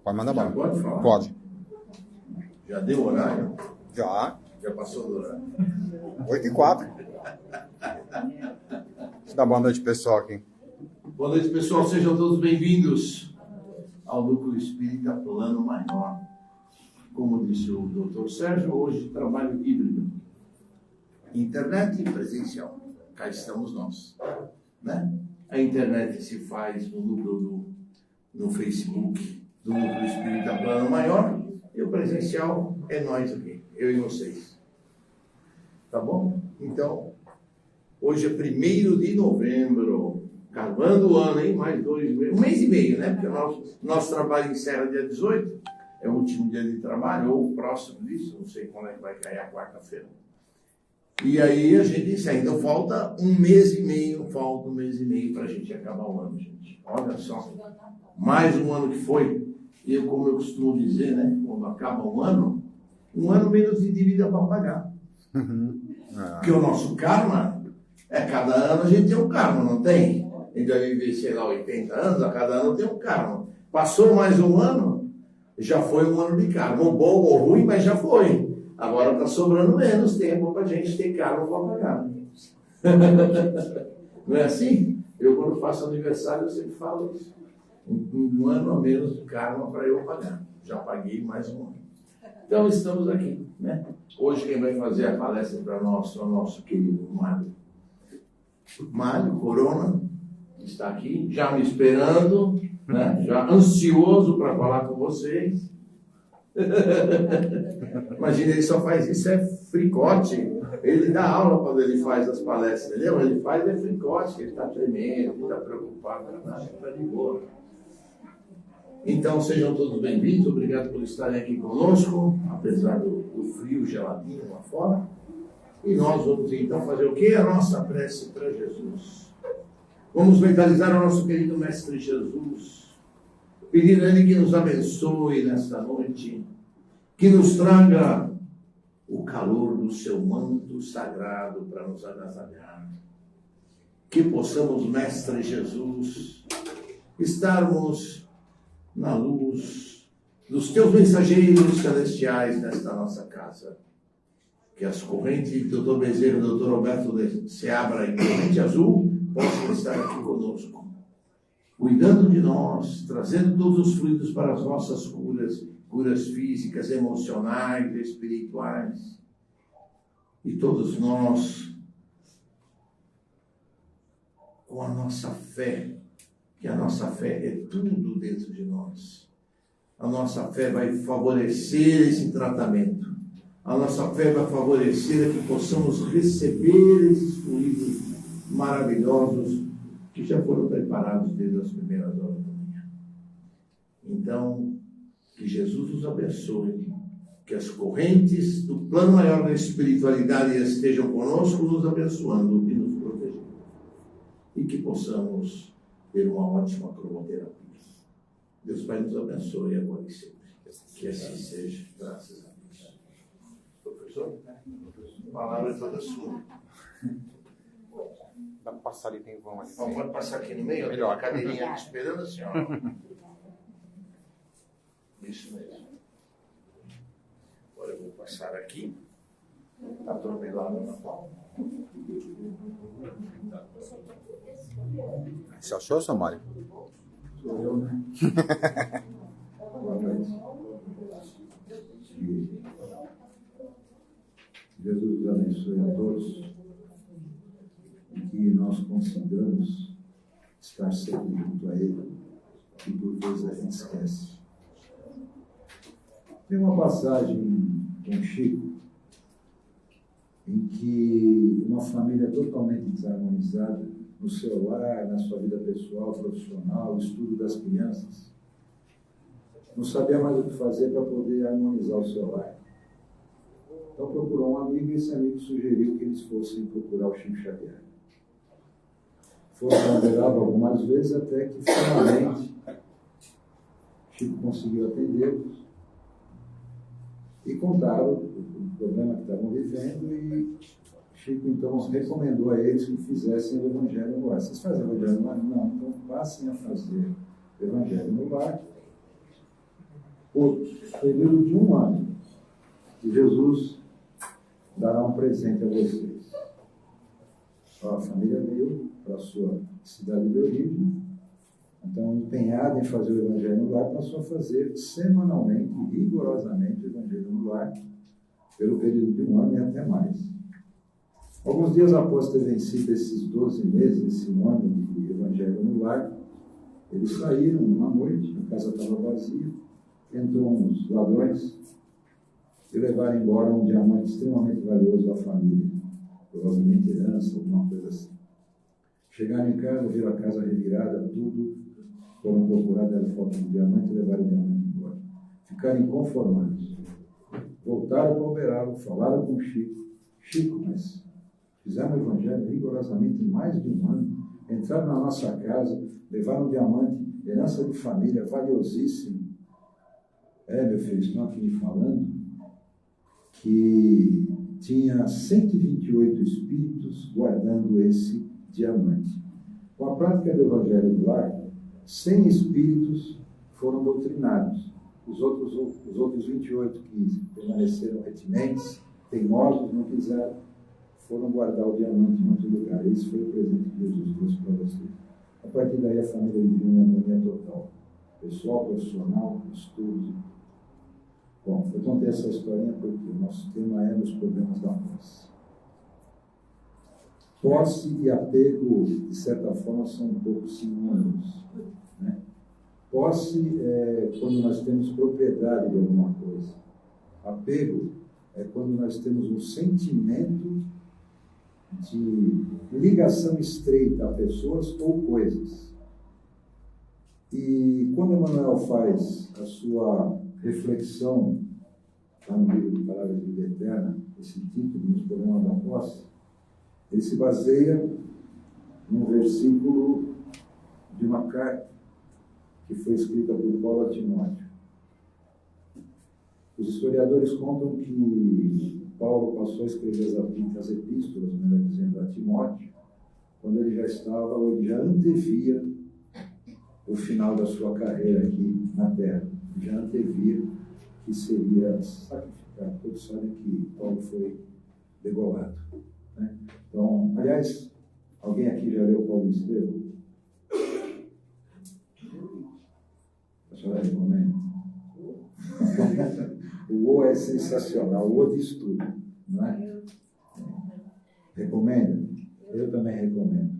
Pode mandar bala. Pode falar? Pode. Já deu horário? Já. Já passou do horário? 8h04. Deixa eu dar boa noite, pessoal, aqui. Boa noite, pessoal. Sejam todos bem-vindos ao Núcleo Espírita Plano Maior. Como disse o Dr. Sérgio, hoje trabalho híbrido. Internet e presencial. Cá estamos nós. Né? A internet se faz no núcleo no Facebook do Núcleo Espírita Plano Maior. E o presencial é nós aqui, eu e vocês. Tá bom? Então, hoje é 1º de novembro, acabando o ano, hein? Mais 2 meses, 1 mês e meio, né? Porque o nosso trabalho encerra dia 18, é o último dia de trabalho, ou próximo disso, não sei quando é que vai cair a quarta-feira. E aí a gente disse, ainda falta 1 mês e meio, para a gente acabar o ano, gente. Olha só, mais um ano que foi. E como eu costumo dizer, né? Quando acaba um ano menos de dívida para pagar. Porque o nosso karma, cada ano a gente tem um karma, não tem? A gente vai viver, sei lá, 80 anos, a cada ano tem um karma. Passou mais um ano, já foi um ano de karma. Ou bom ou ruim, mas já foi. Agora está sobrando menos tempo para a gente ter karma para pagar. Não é assim? Eu, quando faço aniversário, eu sempre falo isso. Um ano a menos de karma para eu pagar. Já paguei mais um ano. Então, estamos aqui, né? Hoje, quem vai fazer a palestra para nós é o nosso querido Mário. Mário Corona está aqui, já me esperando, né? Já ansioso para falar com vocês. Imagina, ele só faz isso, é fricote. Ele dá aula quando ele faz as palestras, entendeu? Ele faz fricote, ele está tremendo, ele está preocupado, está de boa. Então, sejam todos bem-vindos, obrigado por estarem aqui conosco, apesar do frio geladinho lá fora. E nós vamos então fazer o quê? A nossa prece para Jesus. Vamos mentalizar o nosso querido Mestre Jesus, pedindo a Ele que nos abençoe nesta noite, que nos traga o calor do seu manto sagrado para nos agasalhar. Que possamos, Mestre Jesus, estarmos na luz dos teus mensageiros celestiais nesta nossa casa. Que as correntes do Dr. Bezerra e do Dr. Roberto Seabra e corrente azul possam estar aqui conosco, cuidando de nós, trazendo todos os fluidos para as nossas curas físicas, emocionais, espirituais. E todos nós, com a nossa fé, que a nossa fé é tudo dentro de nós. A nossa fé vai favorecer esse tratamento. A nossa fé vai favorecer que possamos receber esses fluidos maravilhosos que já foram preparados desde as primeiras horas da manhã. Então, que Jesus nos abençoe, que as correntes do plano maior da espiritualidade estejam conosco, nos abençoando e nos protegendo. E que possamos ter uma ótima cromoterapia. Deus Pai nos abençoe agora e sempre. Que assim seja. Graças a Deus. Professor, a palavra é toda sua. Dá para passar ali, tem vão ali. Pode passar aqui no meio? Melhor. Tem uma cadeirinha aqui esperando a senhora. Isso mesmo. Agora eu vou passar aqui. Atropelado na palma. Você achou, seu Mário? Sou eu, né? Boa noite. Que Jesus nos abençoe a todos e que nós consigamos estar sempre junto a Ele, que por vezes a gente esquece. Tem uma passagem com Chico em que uma família totalmente desarmonizada, no seu lar, na sua vida pessoal, profissional, estudo das crianças, não sabia mais o que fazer para poder harmonizar o seu lar. Então procurou um amigo e esse amigo sugeriu que eles fossem procurar o Chico Xavier. Foram convidá-lo algumas vezes até que finalmente Chico conseguiu atendê-los e contaram o problema que estavam vivendo e Chico, então, recomendou a eles que fizessem o Evangelho no lar. Vocês fazem o Evangelho no lar? Não, então passem a fazer o Evangelho no lar por período de 1 ano, e Jesus dará um presente a vocês. A família veio para a sua cidade de origem, então, empenhada em fazer o Evangelho no lar, passou a fazer semanalmente, rigorosamente, o Evangelho no lar, pelo período de 1 ano e até mais. Alguns dias após ter vencido esses 12 meses, esse 1 ano de Evangelho no lar, eles saíram uma noite, a casa estava vazia, entrou uns ladrões e levaram embora um diamante extremamente valioso da família, provavelmente herança, alguma coisa assim. Chegaram em casa, viram a casa revirada, tudo, foram procurar, deram falta de diamante e levaram o diamante embora. Ficaram inconformados. Voltaram para Uberaba, falaram com o Chico. Chico, mas fizeram o Evangelho rigorosamente mais de 1 ano, entraram na nossa casa, levaram um diamante, herança de família, valiosíssimo. Meu filho, estão aqui me falando que tinha 128 espíritos guardando esse diamante. Com a prática do Evangelho do lar, 100 espíritos foram doutrinados. Os outros 28 que permaneceram retinentes, teimosos, não quiseram, foram guardar o diamante em outro lugar. Esse foi o presente que Jesus trouxe para vocês. A partir daí a família viveu em harmonia total. Pessoal, profissional, estudo. Bom, eu contei essa historinha porque o nosso tema é nos problemas da posse. Posse e apego, de certa forma, são um pouco sinônimos, né? Posse é quando nós temos propriedade de alguma coisa. Apego é quando nós temos um sentimento de ligação estreita a pessoas ou coisas. E quando Emmanuel faz a sua reflexão, está no livro de Palavras de Vida Eterna, esse título, nos problemas da posse, ele se baseia num versículo de uma carta que foi escrita por Paulo a Timóteo. Os historiadores contam que Paulo passou a escrever as epístolas, melhor dizendo, a Timóteo, quando ele já estava, ou ele já antevia o final da sua carreira aqui na Terra. Já antevia que seria sacrificado. Todos sabem que Paulo foi degolado, né? Então, aliás, alguém aqui já leu Paulo e Estevão? A senhora recomenda? O O é sensacional, o O de estudo, não é? Recomenda? Eu também recomendo.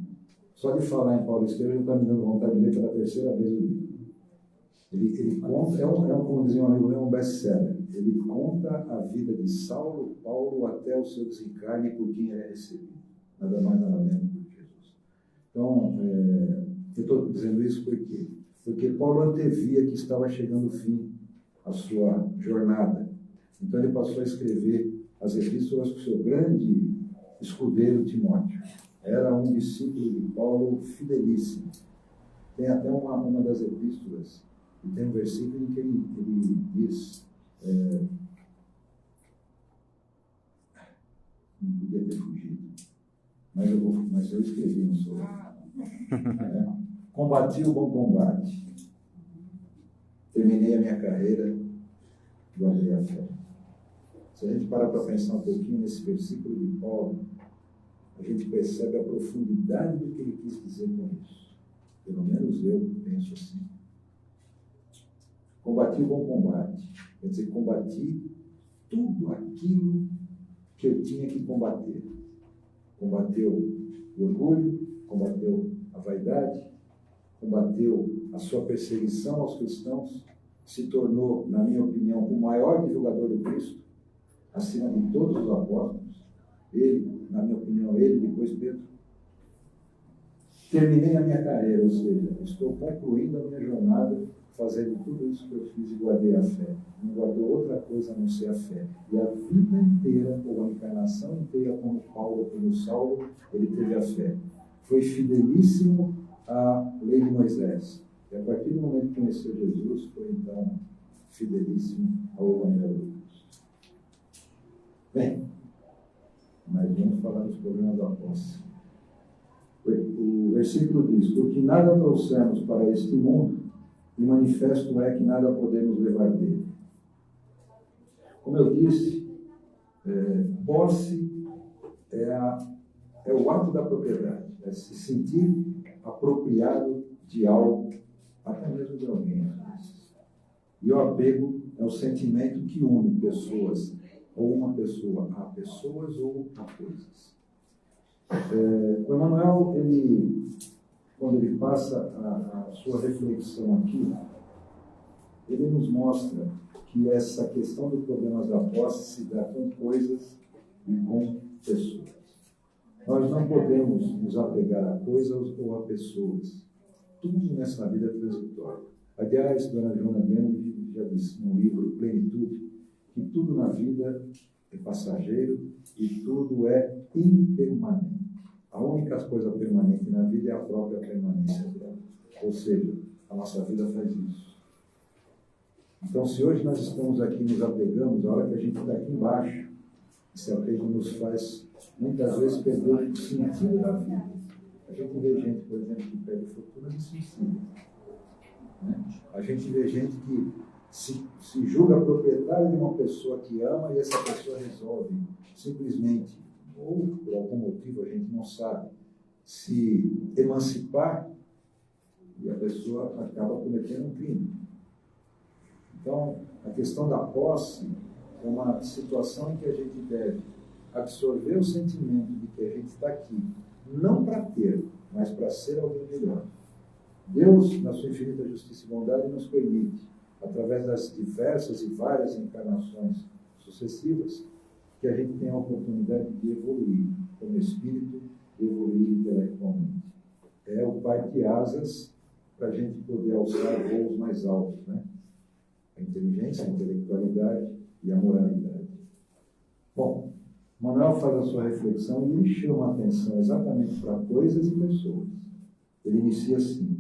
Só de falar em Paulo e Estevão já está me dando vontade de ler pela 3ª vez o livro. Ele conta, como dizia um amigo meu, um best-seller. Ele conta a vida de Saulo, Paulo, até o seu desencarne por quem ele é recebido. Nada mais, nada menos por Jesus. Então, eu estou dizendo isso por quê? Porque Paulo antevia que estava chegando o fim a sua jornada. Então ele passou a escrever as epístolas para o seu grande escudeiro Timóteo. Era um discípulo de Paulo fidelíssimo. Tem até uma das epístolas, e tem um versículo em que ele diz, não podia ter fugido, mas eu escrevi no seu. Combati o bom combate, terminei a minha carreira, guardei a fé. Se a gente parar para pensar um pouquinho nesse versículo de Paulo, a gente percebe a profundidade do que ele quis dizer com isso. Pelo menos eu penso assim. Combati o bom combate. Quer dizer, combati tudo aquilo que eu tinha que combater. Combateu o orgulho, combateu a vaidade, combateu a sua perseguição aos cristãos, se tornou, na minha opinião, o maior divulgador do Cristo, acima de todos os apóstolos. Ele, na minha opinião, ele, depois Pedro. Terminei a minha carreira, ou seja, estou concluindo a minha jornada, fazendo tudo isso que eu fiz e guardei a fé. Não guardou outra coisa a não ser a fé. E a vida inteira, ou a encarnação inteira, como Paulo, como Saulo, ele teve a fé. Foi fidelíssimo à lei de Moisés. E a partir do momento que conheceu Jesus, foi então fidelíssimo ao Evangelho de Deus. Bem, mas vamos falar dos problemas da posse. O versículo diz: porque nada trouxemos para este mundo e manifesto é que nada podemos levar dele. Como eu disse, posse é o ato da propriedade, é se sentir apropriado de algo, até mesmo de alguém, às vezes. E o apego é o sentimento que une pessoas, ou uma pessoa a pessoas ou a coisas. O Emmanuel, quando ele passa a sua reflexão aqui, ele nos mostra que essa questão dos problemas da posse se dá com coisas e com pessoas. Nós não podemos nos apegar a coisas ou a pessoas. Tudo nessa vida é transitório. Aliás, Dona Joana Grande já disse no livro Plenitude que tudo na vida é passageiro e tudo é impermanente. A única coisa permanente na vida é a própria permanência dela. Ou seja, a nossa vida faz isso. Então, se hoje nós estamos aqui, nos apegamos, a hora que a gente está aqui embaixo, esse apego nos faz, muitas vezes, perder o sentido da vida. A gente vê gente, por exemplo, que perde fortuna de suicídio. Né? A gente vê gente que se julga proprietário de uma pessoa que ama e essa pessoa resolve simplesmente, ou por algum motivo a gente não sabe, se emancipar e a pessoa acaba cometendo um crime. Então, a questão da posse é uma situação em que a gente deve absorver o sentimento de que a gente está aqui, não para ter, mas para ser alguém melhor. Deus, na sua infinita justiça e bondade, nos permite, através das diversas e várias encarnações sucessivas, que a gente tenha a oportunidade de evoluir como espírito, de evoluir intelectualmente. É o par de asas para a gente poder alçar voos mais altos, né? A inteligência, a intelectualidade e a moralidade. Bom, Manuel faz a sua reflexão e ele chama a atenção exatamente para coisas e pessoas. Ele inicia assim: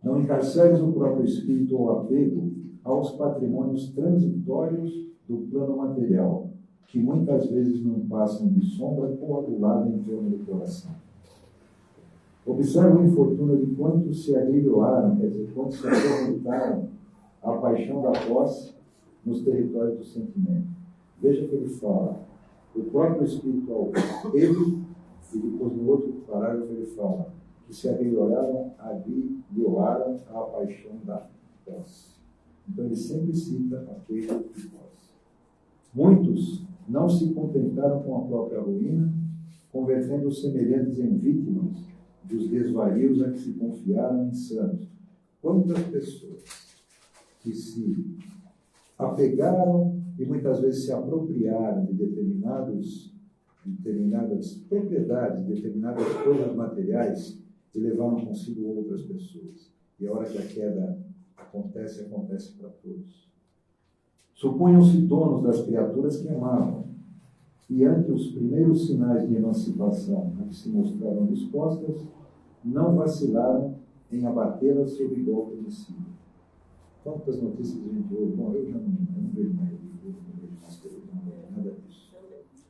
não encarceres o próprio espírito ou apego aos patrimônios transitórios do plano material, que muitas vezes não passam de sombra coagulada em torno do coração. Observa o infortúnio de quantos se agrilhoaram, quer dizer, quantos se atormentaram a paixão da posse nos territórios do sentimento. Veja que ele fala, o próprio espiritual, ele, e depois no outro parágrafo ele fala, que se agrilhoaram a paixão da posse. Então ele sempre cita apego e posse. Muitos não se contentaram com a própria ruína, convertendo os semelhantes em vítimas dos desvarios a que se confiaram insanos. Quantas pessoas que se apegaram e muitas vezes se apropriaram de determinadas propriedades, determinadas coisas materiais e levaram consigo outras pessoas. E a hora que a queda acontece para todos. Supunham-se donos das criaturas que amavam, e ante os primeiros sinais de emancipação a que se mostraram dispostas, não vacilaram em abatê-las sob golpe de si. Quantas notícias a gente ouve? Bom, eu não vejo mais livro, não vejo mais televisão, não vejo nada disso.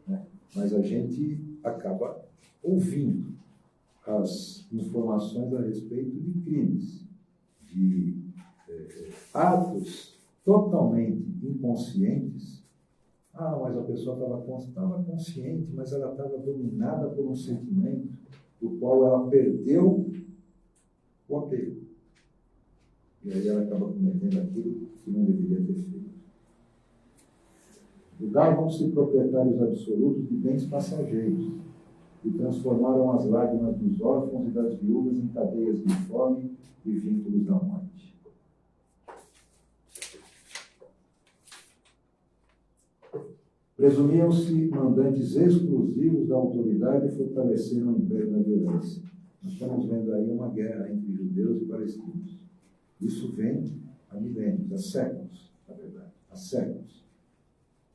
Né? Mas a gente acaba ouvindo as informações a respeito de crimes, de atos totalmente inconscientes. Ah, mas a pessoa estava consciente, mas ela estava dominada por um sentimento do qual ela perdeu o apego. E aí ela acaba cometendo aquilo que não deveria ter feito. Julgavam-se proprietários absolutos de bens passageiros e transformaram as lágrimas dos órfãos e das viúvas em cadeias de fome e vínculos da morte. Presumiam-se mandantes exclusivos da autoridade e fortaleceram o império da violência. Nós estamos vendo aí uma guerra entre judeus e palestinos. Isso vem há milênios, há séculos, na verdade, há séculos.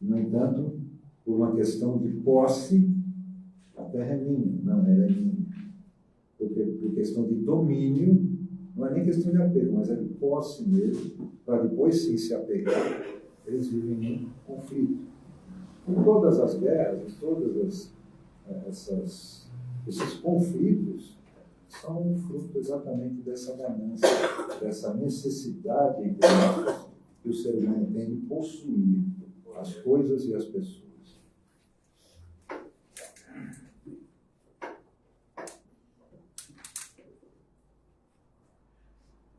No entanto, por uma questão de posse, a terra é minha, não, ela é minha. Por questão de domínio, não é nem questão de apego, mas é de posse mesmo, para depois sim se apegar, eles vivem em conflito. Em todas as guerras, em todas esses conflitos, são um fruto exatamente dessa ganância, dessa necessidade entre nós que o ser humano tem de possuir as coisas e as pessoas.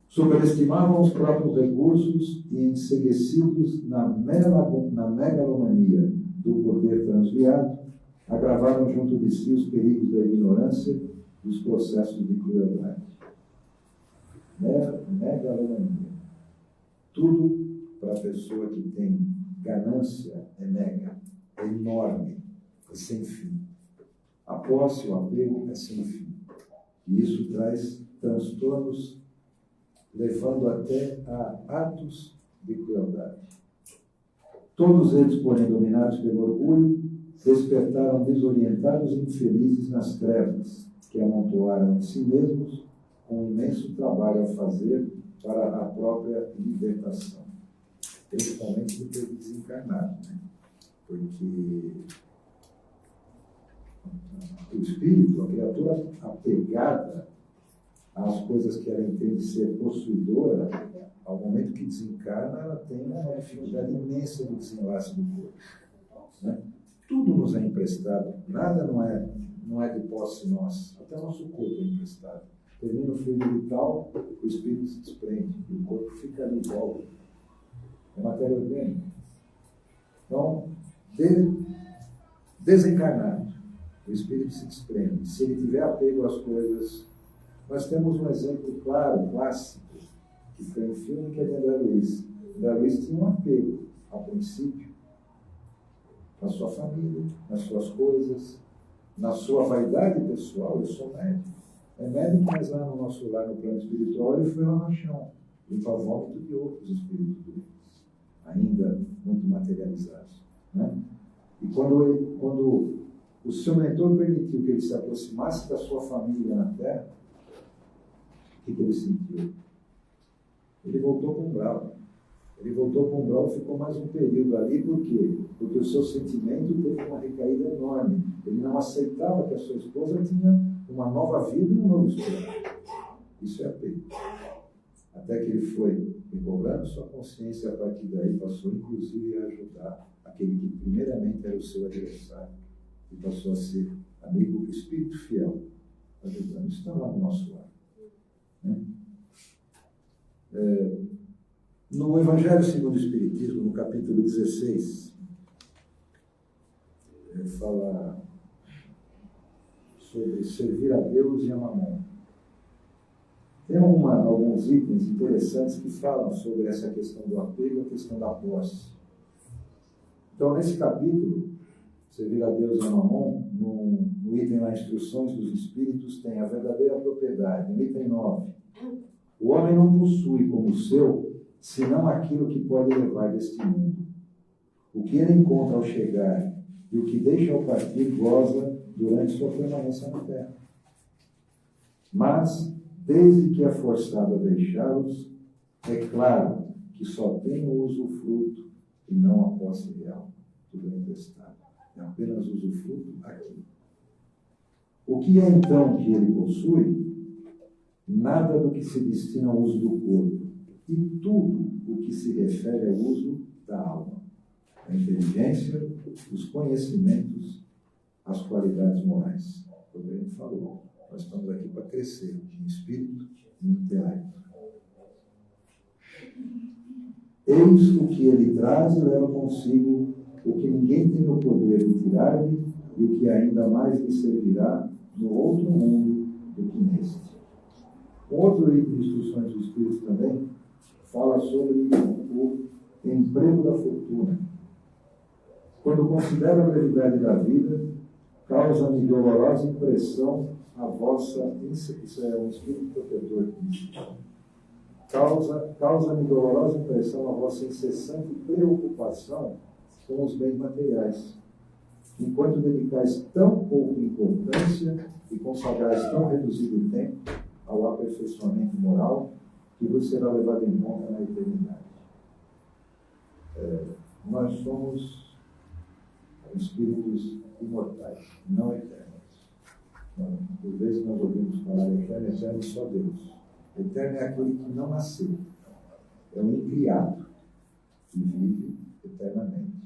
Superestimavam os próprios recursos e, enseguecidos na megalomania do poder transviado, agravaram junto de si os perigos da ignorância e os processos de crueldade. Megalomania. Tudo para a pessoa que tem ganância é mega, é enorme, é sem fim. A posse, o apego é sem fim. E isso traz transtornos, levando até a atos de crueldade. Todos eles, porém, dominados pelo orgulho, despertaram desorientados e infelizes nas trevas, que amontoaram em si mesmos com um imenso trabalho a fazer para a própria libertação. Principalmente depois de desencarnado, né? Porque o espírito, a criatura apegada às coisas que ela entende ser possuidora, ao momento que desencarna, ela tem uma dificuldade imensa no desenlace do corpo. Né? Tudo nos é emprestado, nada não é de posse nossa, até o nosso corpo é emprestado. Termina o fluido vital, o espírito se desprende, e o corpo fica ali igual. É matéria orgânica. Então, desencarnado, o espírito se desprende. Se ele tiver apego às coisas, nós temos um exemplo claro, clássico, que foi um filme que é de André Luiz. André Luiz tinha um apego, ao princípio, na sua família, nas suas coisas, na sua vaidade pessoal. Eu sou médico. É médico, mas lá no nosso lar, no plano espiritual, ele foi lá no chão, limpa vômito de outros espíritos doentes, ainda muito materializados. Né? E quando o seu mentor permitiu que ele se aproximasse da sua família na Terra, o que ele sentiu? Ele voltou para o umbral. Ele voltou para o umbral e ficou mais um período ali. Por quê? Porque o seu sentimento teve uma recaída enorme. Ele não aceitava que a sua esposa tinha uma nova vida e um novo espírito. Isso é apego. Até que ele foi recobrando sua consciência, a partir daí passou inclusive a ajudar aquele que primeiramente era o seu adversário e passou a ser amigo do espírito fiel, ajudando. Isso está lá no nosso lar. Né? No Evangelho segundo o Espiritismo, no capítulo 16, fala sobre servir a Deus e a Mamon. Tem alguns itens interessantes que falam sobre essa questão do apego e a questão da posse. Então, nesse capítulo, servir a Deus e a Mamon, no item lá, Instruções dos Espíritos, tem a verdadeira propriedade. No item 9, o homem não possui como seu, senão aquilo que pode levar deste mundo. O que ele encontra ao chegar e o que deixa ao partir goza durante sua permanência na terra. Mas, desde que é forçado a deixá-los, é claro que só tem o usufruto e não a posse real. Tudo é emprestado. É apenas usufruto aqui. O que é então que ele possui? Nada do que se destina ao uso do corpo, e tudo o que se refere ao uso da alma, a inteligência, os conhecimentos, as qualidades morais. Como ele falou, nós estamos aqui para crescer em espírito e em intelecto. Eis o que ele traz e leva consigo o que ninguém tem o poder de tirar-lhe e o que ainda mais lhe servirá no outro mundo do que neste. Outro item de Instruções do Espírito também fala sobre o emprego da fortuna. Quando considera a brevidade da vida, causa-me dolorosa impressão a vossa... Isso é um espírito protetor que diz. Causa-me dolorosa impressão a vossa incessante preocupação com os bens materiais, enquanto dedicais tão pouca importância e consagrais tão reduzido tempo ao aperfeiçoamento moral que vos será levado em conta na eternidade. Nós somos espíritos imortais, não eternos. Por vezes nós ouvimos falar eterno, eterno só Deus. Eterno é aquele que não nasceu. É um incriado que vive eternamente.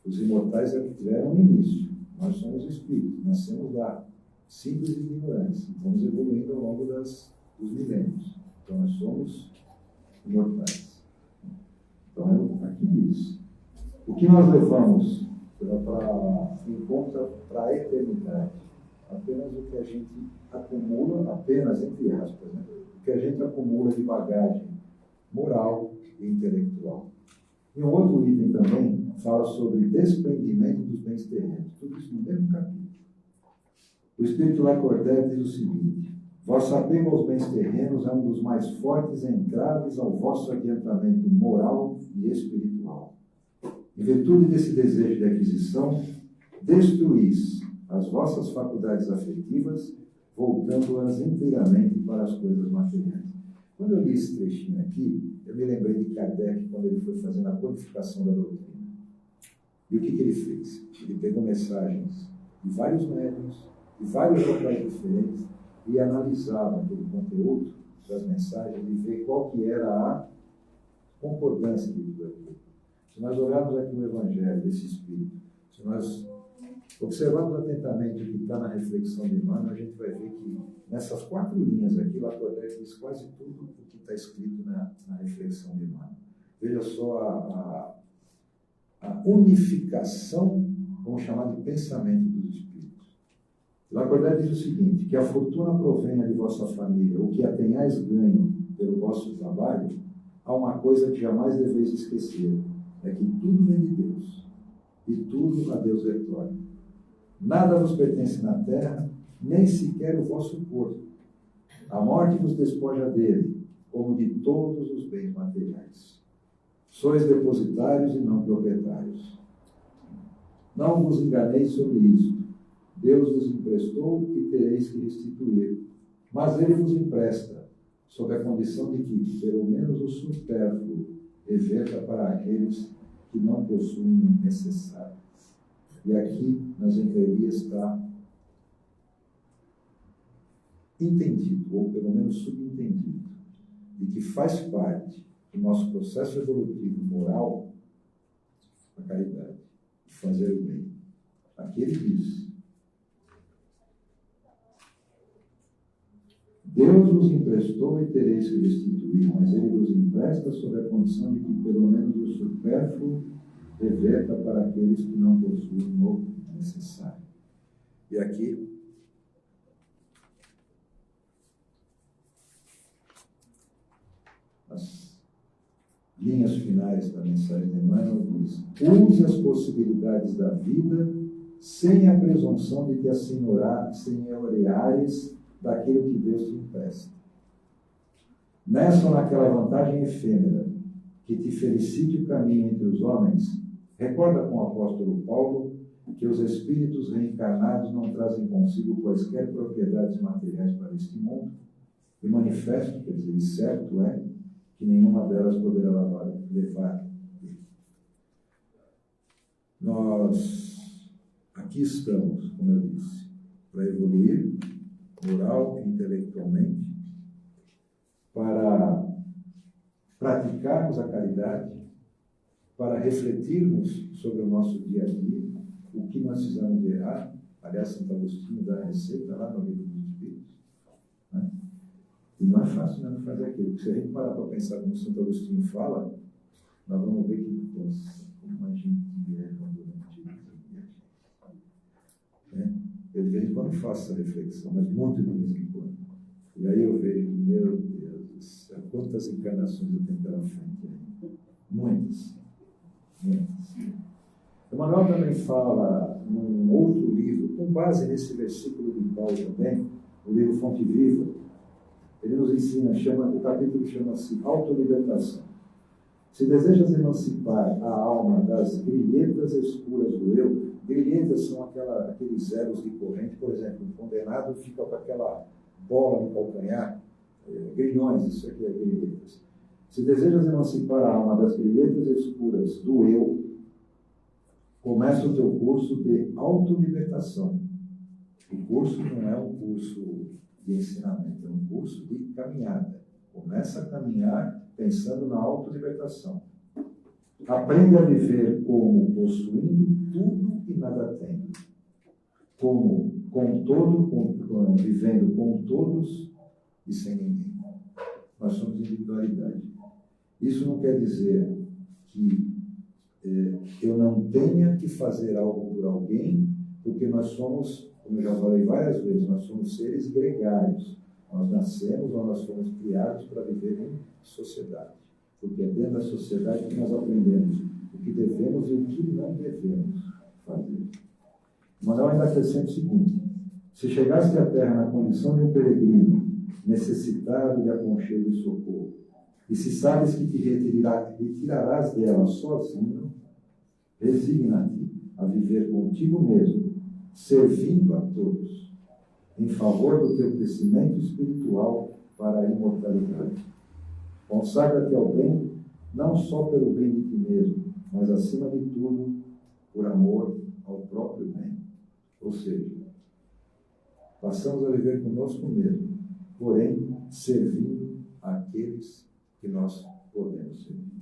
Os imortais é que tiveram um início. Nós somos espíritos, nascemos lá, simples e ignorantes. E vamos evoluindo ao longo dos milênios. Então nós somos imortais. Então aqui diz. O que nós levamos em conta para a eternidade? Apenas o que a gente acumula, apenas entre aspas, né? O que a gente acumula de bagagem moral e intelectual. E um outro item também fala sobre desprendimento dos bens terrenos. Tudo isso no mesmo capítulo. O Espírito Lacordaire diz o seguinte: vosso apego aos bens terrenos é um dos mais fortes entraves ao vosso adiantamento moral e espiritual. Em virtude desse desejo de aquisição, destruís as vossas faculdades afetivas, voltando-as inteiramente para as coisas materiais. Quando eu li esse trechinho aqui, eu me lembrei de Kardec quando ele foi fazendo a codificação da doutrina. E o que ele fez? Ele pegou mensagens de vários médiuns, de vários locais diferentes, e analisava aquele conteúdo das mensagens e ver qual que era a concordância de tudo aquilo. Se nós olharmos aqui o Evangelho desse Espírito, se nós observarmos atentamente o que está na reflexão de Emmanuel, a gente vai ver que nessas 4 linhas aqui, Lacordaire diz quase tudo o que está escrito na reflexão de Emmanuel. Veja só a unificação, vamos chamar de pensamento dos Espíritos. Lacordaire diz o seguinte: que a fortuna provenha de vossa família, ou que a tenhais ganho pelo vosso trabalho, há uma coisa que jamais deveis esquecer: é que tudo vem de Deus, e tudo a Deus retorna. Nada vos pertence na terra, nem sequer o vosso corpo. A morte vos despoja dele, como de todos os bens materiais. Sois depositários e não proprietários. Não vos enganeis sobre isto. Deus vos emprestou e tereis que restituir. Mas ele vos empresta, sob a condição de que, pelo menos, o supérfluo reverta para aqueles que não possuem o necessário. E aqui, nas entrelinhas, está entendido, ou pelo menos subentendido, de que faz parte do nosso processo evolutivo moral a caridade, fazer o bem. Aqui ele diz: Deus vos emprestou e tereis que restituir, mas ele vos empresta sob a condição de que pelo menos o supérfluo reverta para aqueles que não possuem o necessário. E aqui as linhas finais da mensagem de Emmanuel diz: use as possibilidades da vida sem a presunção de te assenhoreares daquilo que Deus te empresta. Nessa ou naquela vantagem efêmera que te felicite o caminho entre os homens, recorda com o apóstolo Paulo que os espíritos reencarnados não trazem consigo quaisquer propriedades materiais para este mundo, e manifesto, quer dizer, certo é, que nenhuma delas poderá levar. Nós aqui estamos, como eu disse, para evoluir moral e intelectualmente, para praticarmos a caridade, para refletirmos sobre o nosso dia a dia, o que nós fizemos de errado. Aliás, Santo Agostinho dá a receita lá no Livro dos Espíritos. Né? E não é fácil não fazer aquilo, porque se a gente parar para pensar como Santo Agostinho fala, nós vamos ver que, nossa, como a gente é né? Eu de vez em quando faço essa reflexão, mas muito de vez em quando. E aí eu vejo, meu Deus do céu, quantas encarnações eu tenho pela frente aí. Muitas. Emmanuel também fala num outro livro, com base nesse versículo de Paulo também, o livro Fonte Viva. Ele nos ensina, o capítulo chama-se Autolibertação. Se desejas emancipar a alma das grilhetas escuras do eu, grilhetas são aqueles elos de corrente, por exemplo, um condenado fica com aquela bola no calcanhar, grilhões, isso aqui é grilhetas. Se desejas emancipar a alma das grilhetas escuras do eu, começa o teu curso de autolibertação, O curso não é um curso de ensinamento, é um curso de caminhada. Começa a caminhar pensando na autolibertação. Aprende a viver como possuindo tudo e nada tendo. Como com todo, vivendo com todos e sem ninguém. Nós somos individualidade. Isso não quer dizer que eu não tenha que fazer algo por alguém, porque nós somos, como eu já falei várias vezes, nós somos seres gregários. Nós nascemos ou nós fomos criados para viver em sociedade. Porque é dentro da sociedade que nós aprendemos o que devemos e o que não devemos fazer. Manuel ainda acrescenta o seguinte: se chegaste à Terra na condição de um peregrino, necessitado de aconchego e socorro, e se sabes que te retirarás dela sozinho, resigna-te a viver contigo mesmo, servindo a todos, em favor do teu crescimento espiritual para a imortalidade. Consagra-te ao bem, não só pelo bem de ti mesmo, mas acima de tudo, por amor ao próprio bem. Ou seja, passamos a viver conosco mesmo, porém, servindo àqueles que nós podemos servir.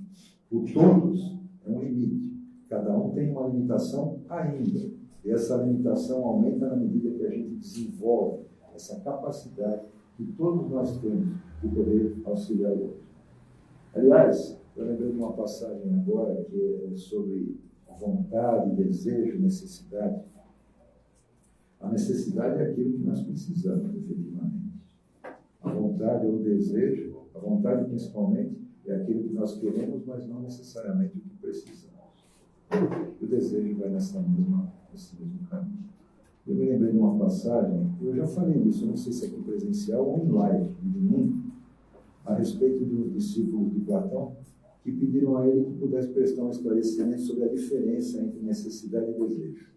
O todos é um limite. Cada um tem uma limitação ainda. E essa limitação aumenta na medida que a gente desenvolve essa capacidade que todos nós temos de poder auxiliar o outro. Aliás, eu lembrei de uma passagem agora que é sobre vontade, desejo, necessidade. A necessidade é aquilo que nós precisamos, efetivamente. A vontade ou o desejo, a vontade principalmente, é aquilo que nós queremos, mas não necessariamente o que precisamos. O desejo vai nesse mesmo caminho. Eu me lembrei de uma passagem, eu já falei isso, não sei se aqui presencial ou em live, de mim, a respeito do discípulo de Platão, que pediram a ele que pudesse prestar um esclarecimento sobre a diferença entre necessidade e desejo.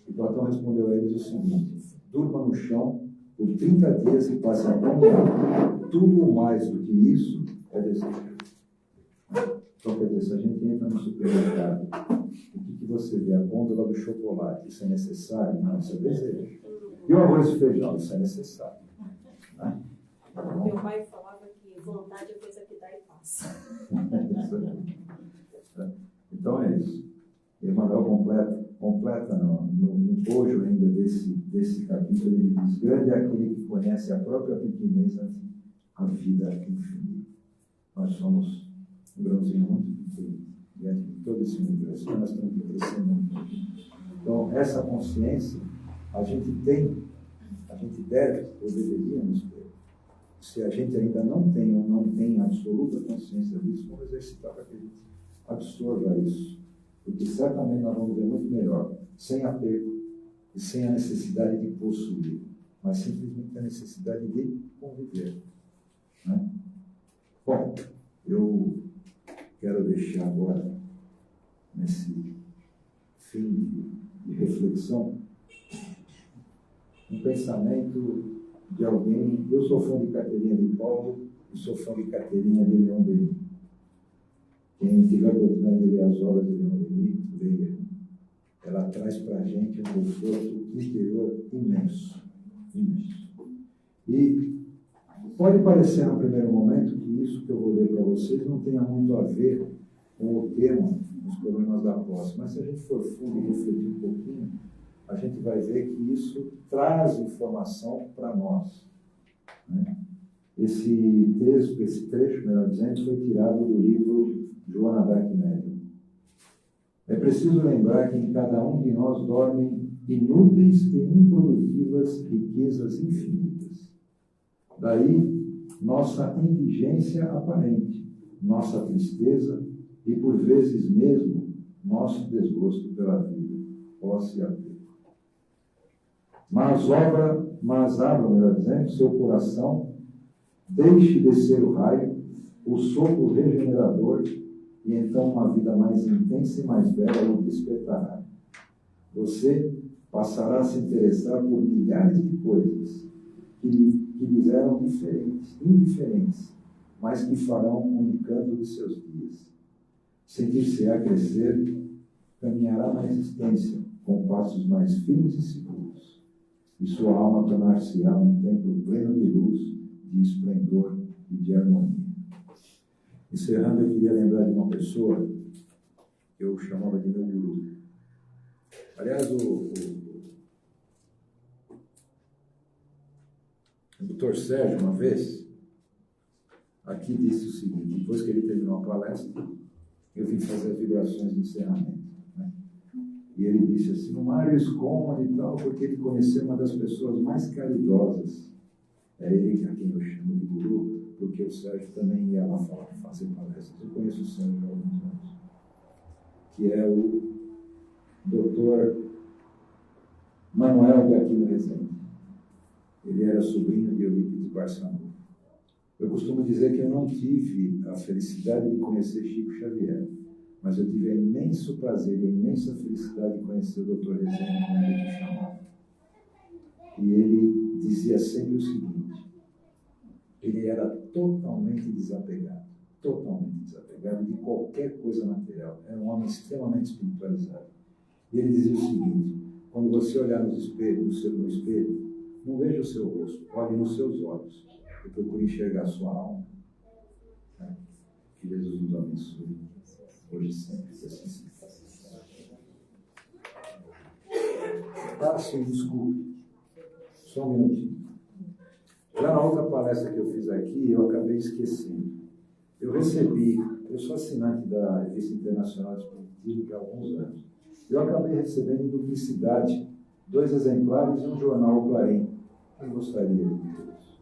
E Platão respondeu a eles o seguinte: durma no chão por 30 dias e passe a caminhar. Tudo mais do que isso é desejo. Então, quer dizer, se a gente entra no supermercado, o que você vê? A gôndola do chocolate, isso é necessário? Não, isso é desejo. E o arroz e feijão, isso é necessário. Né? Meu pai falava que vontade é coisa que dá e passa. Então é isso. Emmanuel completa no bojo ainda desse capítulo, ele diz: grande é aquele que conhece a própria pequenez ante a vida infinita. Nós somos um grãozinho muito pequeno diante de todo esse universo, mas nós temos que crescer muito. Então, essa consciência a gente deve ou deveríamos ter. Se a gente ainda não tem ou não tem absoluta consciência disso, vamos exercitar para que a gente absorva isso. Porque certamente nós vamos ver muito melhor, sem apego e sem a necessidade de possuir, mas simplesmente a necessidade de conviver. Né? Bom, eu quero deixar agora, nesse fim de reflexão, um pensamento de alguém. Eu sou fã de Carteirinha de Paulo e sou fã de Carteirinha de Leon Denis. Quem tiver a oportunidade de ler as obras de Leon Denis, leia. Ela traz para a gente um conforto interior imenso. Imenso. E pode parecer no primeiro momento que isso que eu vou ler para vocês não tenha muito a ver com o tema dos problemas da posse, mas se a gente for fundo e refletir um pouquinho, a gente vai ver que isso traz informação para nós. Né? Esse texto, esse trecho, melhor dizendo, foi tirado do livro Joana Dark Medium. É preciso lembrar que em cada um de nós dormem inúteis e improdutivas riquezas infinitas. Daí, nossa indigência aparente, nossa tristeza e, por vezes mesmo, nosso desgosto pela vida, posse e apego. Mas abra, melhor dizendo, seu coração, deixe descer o raio, o sopro regenerador, e então uma vida mais intensa e mais bela o despertará. Você passará a se interessar por milhares de coisas que lhes eram indiferentes, mas que farão o encanto de seus dias. Sentir-se-á crescer, caminhará na existência com passos mais firmes e seguros. e sua alma tornar-se-á um templo pleno de luz, de esplendor e de harmonia. Encerrando, eu queria lembrar de uma pessoa que eu chamava de meu guru. Aliás, o Dr. Sérgio, uma vez, aqui disse o seguinte: depois que ele terminou a palestra, eu vim fazer as vibrações de encerramento. Né? E ele disse assim: no Mário esconde e tal, porque ele conheceu uma das pessoas mais caridosas. É ele a quem eu chamo de guru, porque o Sérgio também ia lá fazer palestras. Eu conheço o Sérgio há alguns anos. Que é o Dr. Manuel de Aquino Rezende. Ele era sobrinho de Eurípides Barçanufo. Eu costumo dizer que eu não tive a felicidade de conhecer Chico Xavier, mas eu tive imenso prazer e a imensa felicidade de conhecer o Dr. Rezende, como ele me chamava. E ele dizia sempre o seguinte: ele era totalmente desapegado de qualquer coisa material. Era um homem extremamente espiritualizado. E ele dizia o seguinte: quando você olhar no espelho, não veja o seu rosto, olhe nos seus olhos e procure enxergar a sua alma. Que Jesus nos abençoe, hoje e sempre. Que assim seja. Sim, desculpe. Só um minutinho. Já na outra palestra que eu fiz aqui, eu acabei esquecendo. Eu sou assinante da Revista Internacional de Espiritismo há alguns anos. Eu acabei recebendo em duplicidade 2 exemplares e um jornal, o Clarim. Quem gostaria de ter isso?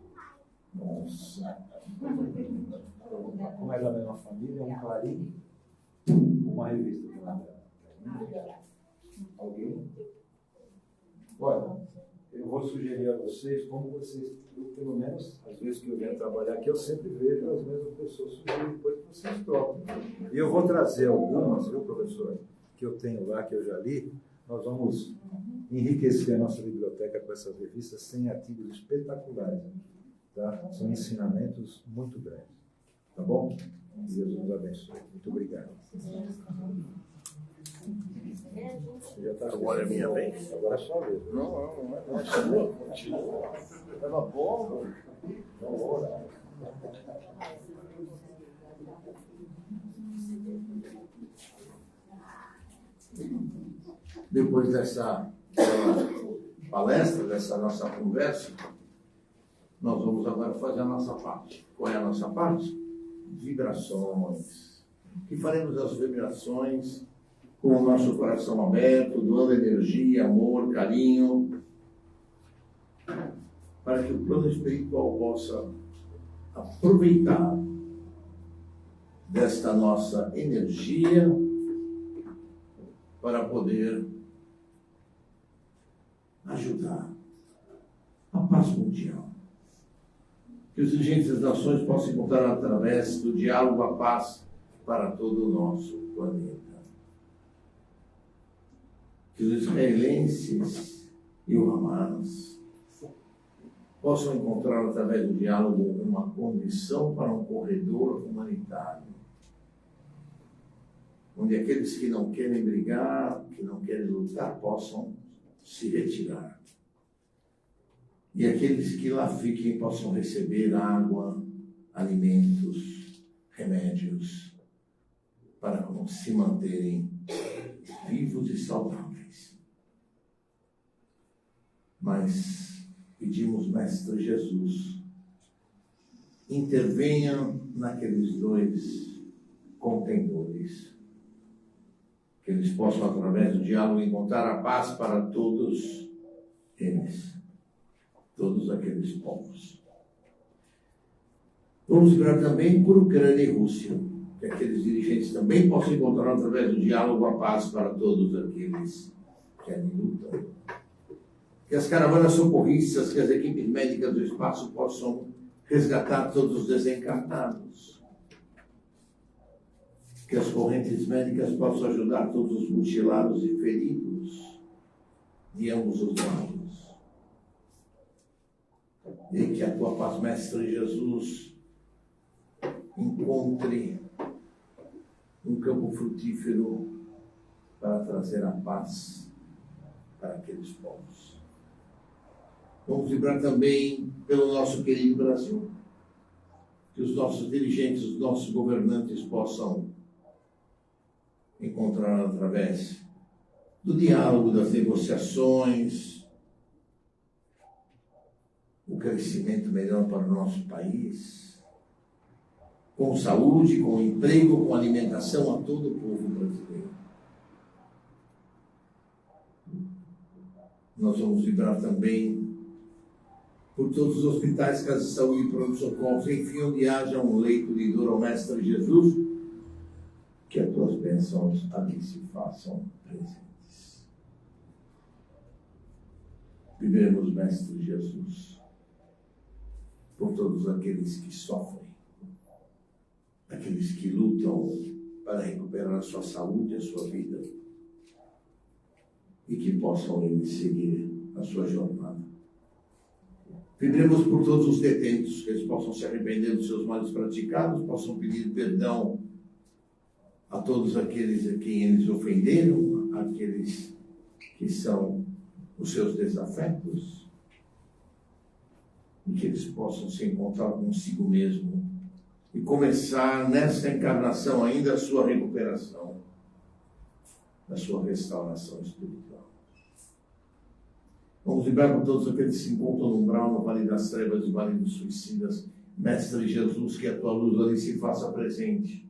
Nossa! Como é da mesma família, um Clarim, uma revista. Alguém? Olha, eu vou sugerir a vocês, como vocês, pelo menos, às vezes que eu venho trabalhar aqui, eu sempre vejo as mesmas pessoas sugerir, depois que vocês trocam. E eu vou trazer algumas, viu, professor, que eu tenho lá, que eu já li. Nós vamos enriquecer a nossa biblioteca com essas revistas, sem artigos espetaculares. Tá? São ensinamentos muito grandes. Tá bom? Deus nos abençoe. Muito obrigado. Agora é minha vez? Agora é sua vez. Não é. Continua. Leva bola. Depois dessa palestra, dessa nossa conversa, nós vamos agora fazer a nossa parte. Qual é a nossa parte? Vibrações. E faremos as vibrações com o nosso coração aberto, doando energia, amor, carinho, para que o plano espiritual possa aproveitar desta nossa energia para poder ajudar a paz mundial. Que os dirigentes das nações possam encontrar através do diálogo a paz para todo o nosso planeta. Que os israelenses e o Hamas possam encontrar através do diálogo uma condição para um corredor humanitário, onde aqueles que não querem brigar, que não querem lutar, possam se retirar. E aqueles que lá fiquem possam receber água, alimentos, remédios, para se manterem vivos e saudáveis. Mas pedimos, Mestre Jesus, intervenha naqueles 2 contendores, que eles possam, através do diálogo, encontrar a paz para todos eles, todos aqueles povos. Vamos orar também por Ucrânia e Rússia, que aqueles dirigentes também possam encontrar, através do diálogo, a paz para todos aqueles que ali lutam. Que as caravanas socorristas, que as equipes médicas do espaço possam resgatar todos os desencarnados. Que as correntes médicas possam ajudar todos os mutilados e feridos de ambos os lados. E que a tua paz, Mestre Jesus, encontre um campo frutífero para trazer a paz para aqueles povos. Vamos vibrar também pelo nosso querido Brasil. Que os nossos dirigentes, os nossos governantes possam encontrar através do diálogo, das negociações, o crescimento melhor para o nosso país, com saúde, com emprego, com alimentação a todo o povo brasileiro. Nós vamos vibrar também por todos os hospitais, casas de saúde e pronto-socorros, enfim, onde haja um leito de dor ao Mestre Jesus, que as tuas bênçãos ali se façam presentes. Viveremos, Mestre Jesus, por todos aqueles que sofrem, aqueles que lutam para recuperar a sua saúde, a sua vida, e que possam eles seguir a sua jornada. Vibremos por todos os detentos, que eles possam se arrepender dos seus males praticados, possam pedir perdão a todos aqueles a quem eles ofenderam, aqueles que são os seus desafetos, e que eles possam se encontrar consigo mesmo e começar nesta encarnação ainda a sua recuperação, a sua restauração espiritual. Vamos vibrar por todos aqueles que se encontram no umbral, no vale das trevas, no vale dos suicidas. Mestre Jesus, que a tua luz ali se faça presente.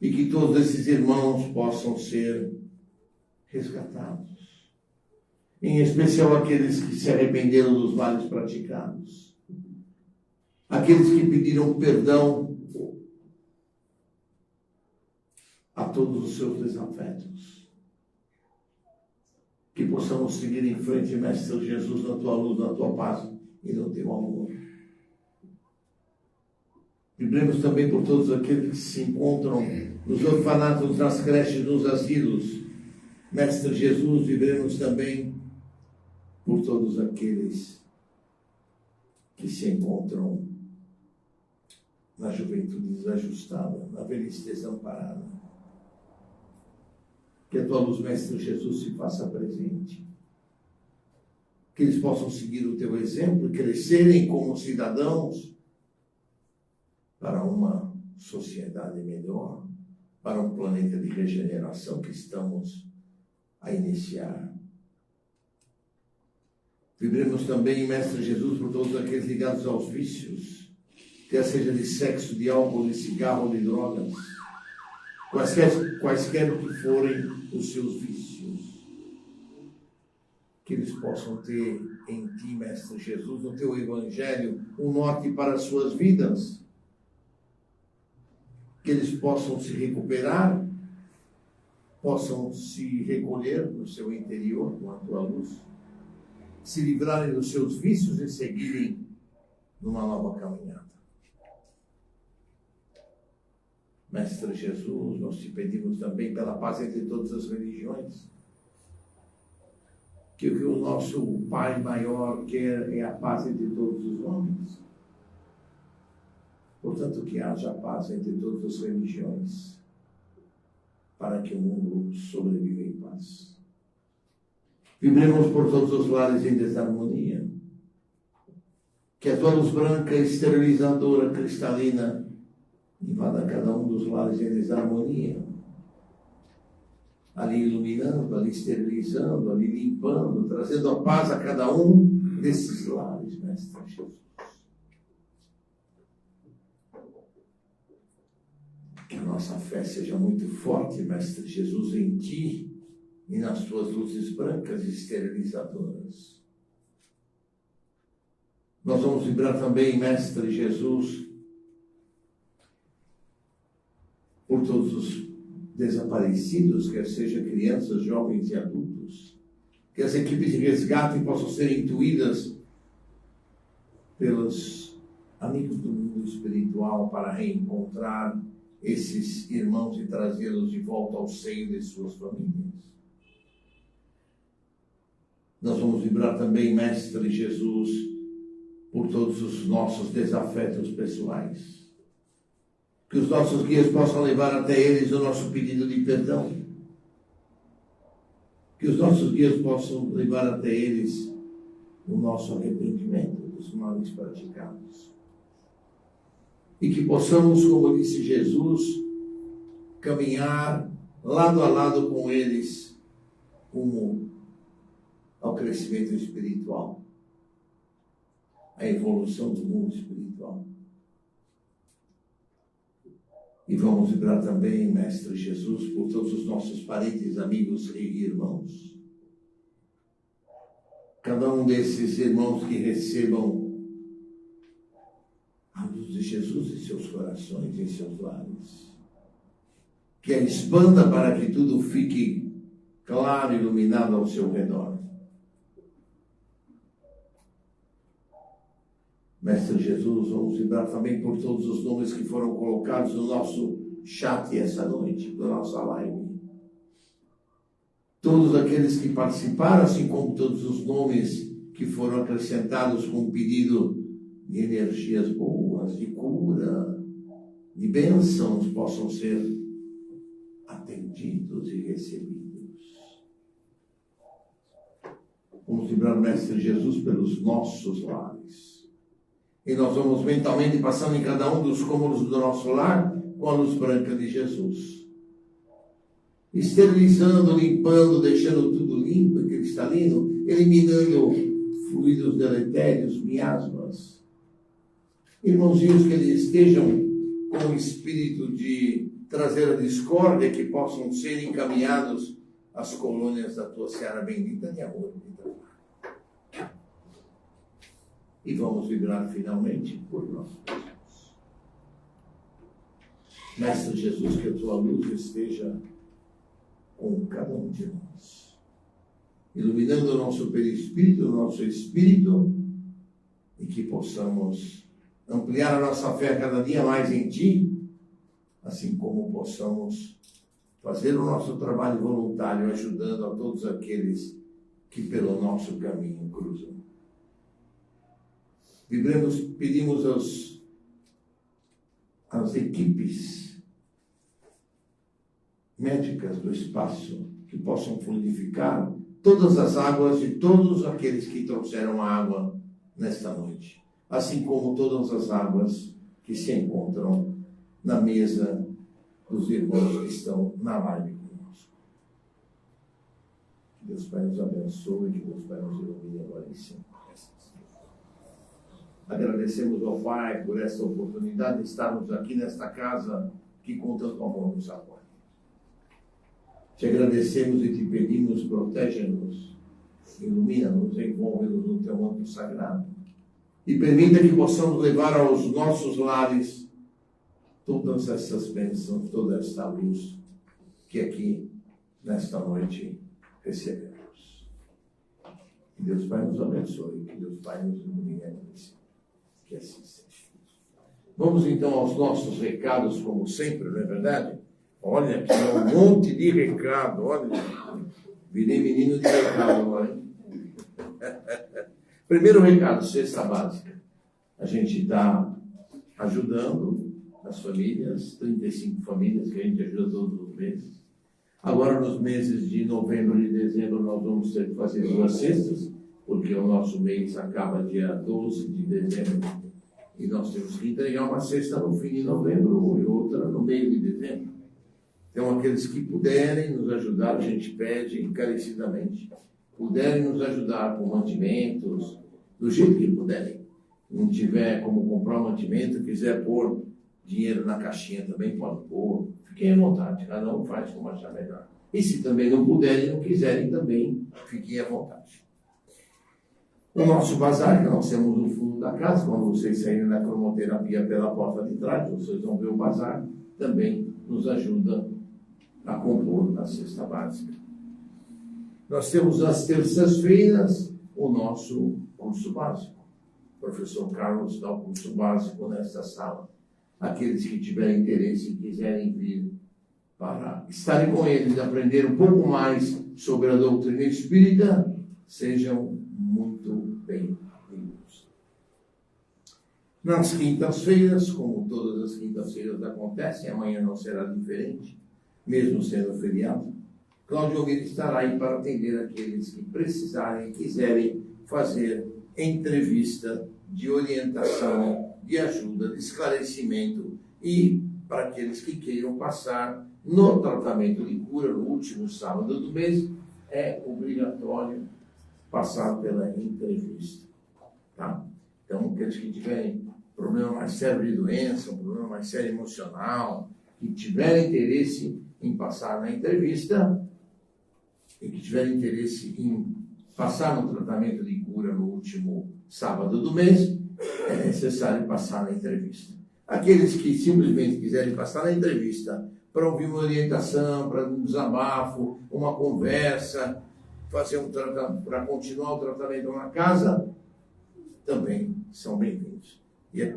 E que todos esses irmãos possam ser resgatados. Em especial aqueles que se arrependeram dos males praticados. Aqueles que pediram perdão a todos os seus desafetos. Que possamos seguir em frente, Mestre Jesus, na tua luz, na tua paz e no teu amor. Vibremos também por todos aqueles que se encontram nos orfanatos, nas creches, nos asilos. Mestre Jesus, vibremos também por todos aqueles que se encontram na juventude desajustada, na velhice desamparada. Que a tua luz, Mestre Jesus, se faça presente. Que eles possam seguir o teu exemplo e crescerem como cidadãos para uma sociedade melhor, para um planeta de regeneração que estamos a iniciar. Vibremos também, Mestre Jesus, por todos aqueles ligados aos vícios, quer seja de sexo, de álcool, de cigarro, de drogas, quaisquer que forem os seus vícios, que eles possam ter em ti, Mestre Jesus, no teu Evangelho, um norte para as suas vidas, que eles possam se recuperar, possam se recolher no seu interior com a tua luz, se livrarem dos seus vícios e seguirem numa nova caminhada. Mestre Jesus, nós te pedimos também pela paz entre todas as religiões, que o que o nosso Pai maior quer é a paz entre todos os homens. Portanto, que haja paz entre todas as religiões, para que o mundo sobreviva em paz. Vibremos por todos os lares em desarmonia. Que a tua luz branca, esterilizadora, cristalina, invada cada um dos lares em desarmonia. Ali iluminando, ali esterilizando, ali limpando, trazendo a paz a cada um desses lares, Mestre Jesus. Que a nossa fé seja muito forte, Mestre Jesus, em ti e nas tuas luzes brancas e esterilizadoras. Nós vamos vibrar também, Mestre Jesus, por todos os desaparecidos, quer sejam crianças, jovens e adultos, que as equipes de resgate possam ser intuídas pelos amigos do mundo espiritual para reencontrar esses irmãos e trazê-los de volta ao seio de suas famílias. Nós vamos vibrar também, Mestre Jesus, por todos os nossos desafetos pessoais. Que os nossos guias possam levar até eles o nosso pedido de perdão. Que os nossos guias possam levar até eles o nosso arrependimento dos males praticados. E que possamos, como disse Jesus, caminhar lado a lado com eles rumo ao crescimento espiritual, à evolução do mundo espiritual. E vamos vibrar também, Mestre Jesus, por todos os nossos parentes, amigos e irmãos. Cada um desses irmãos que recebam a luz de Jesus em seus corações, em seus lares. Que a expanda para que tudo fique claro e iluminado ao seu redor. Mestre Jesus, vamos vibrar também por todos os nomes que foram colocados no nosso chat essa noite, da nossa live. Todos aqueles que participaram, assim como todos os nomes que foram acrescentados com um pedido de energias boas, de cura, de bênçãos, possam ser atendidos e recebidos. Vamos vibrar, Mestre Jesus, pelos nossos lares. E nós vamos mentalmente passando em cada um dos cômodos do nosso lar com a luz branca de Jesus. Esterilizando, limpando, deixando tudo limpo e cristalino, eliminando fluidos deletérios, miasmas. Irmãozinhos, que eles estejam com o espírito de trazer a discórdia, que possam ser encaminhados às colônias da tua seara bendita de amor e de paz. E vamos vibrar finalmente por nós mesmos. Mestre Jesus, que a tua luz esteja com cada um de nós, iluminando o nosso perispírito, o nosso espírito, e que possamos ampliar a nossa fé cada dia mais em Ti, assim como possamos fazer o nosso trabalho voluntário, ajudando a todos aqueles que pelo nosso caminho cruzam. Vibremos, pedimos às equipes médicas do espaço que possam fluidificar todas as águas de todos aqueles que trouxeram água nesta noite, assim como todas as águas que se encontram na mesa dos irmãos que estão na live conosco. Que Deus Pai nos abençoe, que Deus Pai nos ilumine agora e sempre. Agradecemos ao Pai por esta oportunidade de estarmos aqui nesta casa que com tanto amor nos apoia. Te agradecemos e te pedimos, protege-nos, ilumina-nos, envolve-nos no teu manto sagrado. E permita que possamos levar aos nossos lares todas essas bênçãos, toda esta luz que aqui, nesta noite, recebemos. Que Deus Pai nos abençoe, que Deus Pai nos ilumine a si. Que assim seja. Vamos então aos nossos recados, como sempre, não é verdade? Olha, aqui é um monte de recado, olha. Virei menino de recado agora, hein? Primeiro recado, cesta básica. A gente está ajudando as famílias, 35 famílias que a gente ajuda todos os meses. Agora, nos meses de novembro e dezembro, nós vamos ter que fazer 2 cestas, porque o nosso mês acaba dia 12 de dezembro. E nós temos que entregar uma cesta no fim de novembro e outra no meio de dezembro. Então, aqueles que puderem nos ajudar, a gente pede encarecidamente, puderem nos ajudar com mantimentos, do jeito que puderem. Não tiver como comprar um mantimento, quiser pôr dinheiro na caixinha também, pode pôr. Fiquem à vontade, cada um faz como achar melhor. E se também não puderem e não quiserem também, fiquem à vontade. O nosso bazar, que nós temos no fundo da casa, quando vocês saírem da cromoterapia pela porta de trás, vocês vão ver o bazar, também nos ajuda a compor a cesta básica. Nós temos às terças-feiras o nosso curso básico. O professor Carlos dá o curso básico nesta sala. Aqueles que tiverem interesse e quiserem vir para estarem com eles e aprender um pouco mais sobre a doutrina espírita, sejam muito bem-vindos. Nas quintas-feiras, como todas as quintas-feiras acontecem, amanhã não será diferente, mesmo sendo feriado, Cláudio Almeida estará aí para atender aqueles que precisarem e quiserem fazer entrevista de orientação, de ajuda, de esclarecimento e para aqueles que queiram passar no tratamento de cura no último sábado do mês, é obrigatório passar pela entrevista. Tá? Então, aqueles que tiverem problema mais sério de doença, um problema mais sério emocional, que tiverem interesse em passar na entrevista e que tiverem interesse em passar no tratamento de cura no último sábado do mês, é necessário passar na entrevista. Aqueles que simplesmente quiserem passar na entrevista para ouvir uma orientação, para um desabafo, uma conversa, fazer para continuar o tratamento na casa, também são bem-vindos. E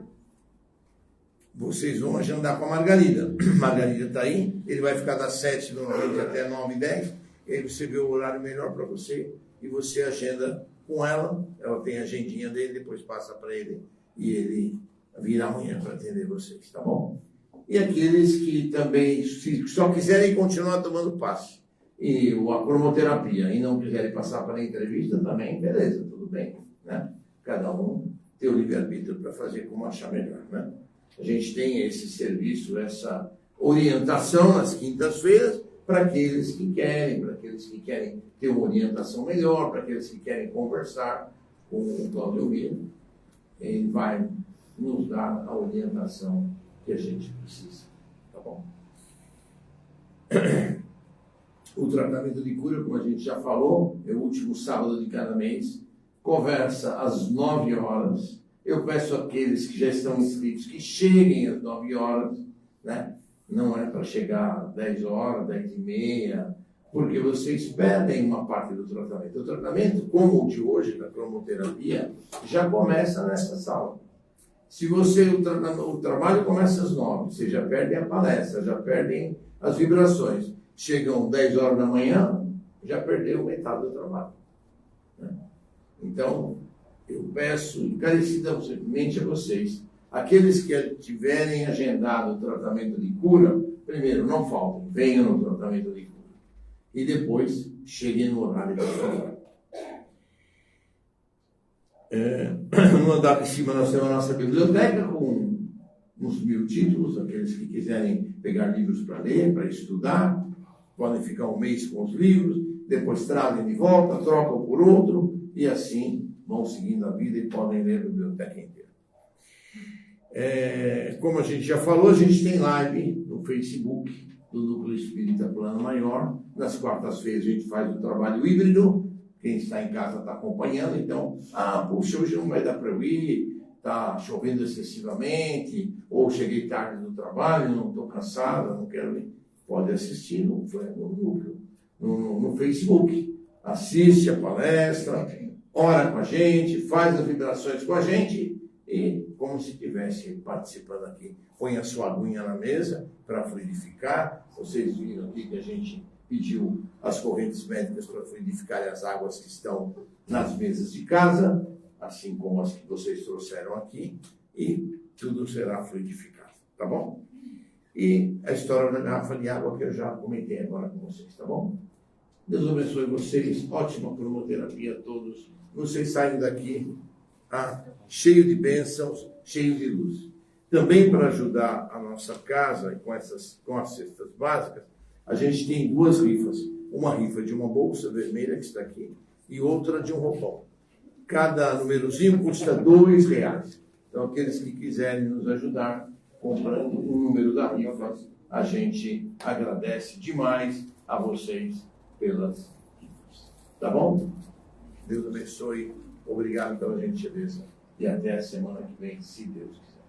vocês vão agendar com a Margarida. Margarida está aí, ele vai ficar das 7 da noite até 9h10, e aí você vê o horário melhor para você, e você agenda com ela tem a agendinha dele, depois passa para ele, e ele virá amanhã para atender vocês, tá bom? E aqueles que também, se só quiserem continuar tomando passe, e a cromoterapia, e não quiserem passar para a entrevista, também, beleza, tudo bem, né? Cada um tem o livre-arbítrio para fazer como achar melhor, né? A gente tem esse serviço, essa orientação nas quintas-feiras para aqueles que querem ter uma orientação melhor, para aqueles que querem conversar com o Cláudio Miro. Ele vai nos dar a orientação que a gente precisa, tá bom? O tratamento de cura, como a gente já falou, é o último sábado de cada mês, conversa às 9 horas. Eu peço àqueles que já estão inscritos que cheguem às 9 horas, né? Não é para chegar às 10 horas, 10h30, porque vocês perdem uma parte do tratamento. O tratamento, como o de hoje, da cromoterapia, já começa nessa sala. Se o trabalho começa às 9, vocês já perdem a palestra, já perdem as vibrações. Chegam 10 horas da manhã, já perdeu metade do trabalho, né? Então, eu peço encarecidamente a vocês, aqueles que tiverem agendado o tratamento de cura, primeiro, não faltem, venham no tratamento de cura. E depois, cheguem no horário do trabalho. No andar de cima nós temos a nossa biblioteca com uns 1000 títulos, aqueles que quiserem pegar livros para ler, para estudar, podem ficar um mês com os livros, depois trazem de volta, trocam por outro, e assim vão seguindo a vida e podem ler a biblioteca inteira. Como a gente já falou, a gente tem live no Facebook do Núcleo Espírita Plano Maior. Nas quartas-feiras a gente faz o trabalho híbrido. Quem está em casa está acompanhando, então, puxa, hoje não vai dar para eu ir, está chovendo excessivamente, ou cheguei tarde do trabalho, não estou cansado, não quero ir. Pode assistir no núcleo, no Facebook. Assiste a palestra, ora com a gente, faz as vibrações com a gente e, como se estivesse participando aqui, põe a sua aguinha na mesa para fluidificar. Vocês viram aqui que a gente pediu as correntes médicas para fluidificar as águas que estão nas mesas de casa, assim como as que vocês trouxeram aqui, e tudo será fluidificado, tá bom? E a história da garrafa de água que eu já comentei agora com vocês, tá bom? Deus abençoe vocês, ótima cromoterapia a todos. Vocês saem daqui cheio de bênçãos, cheio de luz. Também para ajudar a nossa casa com as cestas básicas, a gente tem 2 rifas. Uma rifa de uma bolsa vermelha que está aqui e outra de um roupão. Cada númerozinho custa R$2. Então, aqueles que quiserem nos ajudar comprando o número da rifa, a gente agradece demais a vocês pelas rifas. Tá bom? Deus abençoe. Obrigado pela gentileza. E até a semana que vem, se Deus quiser.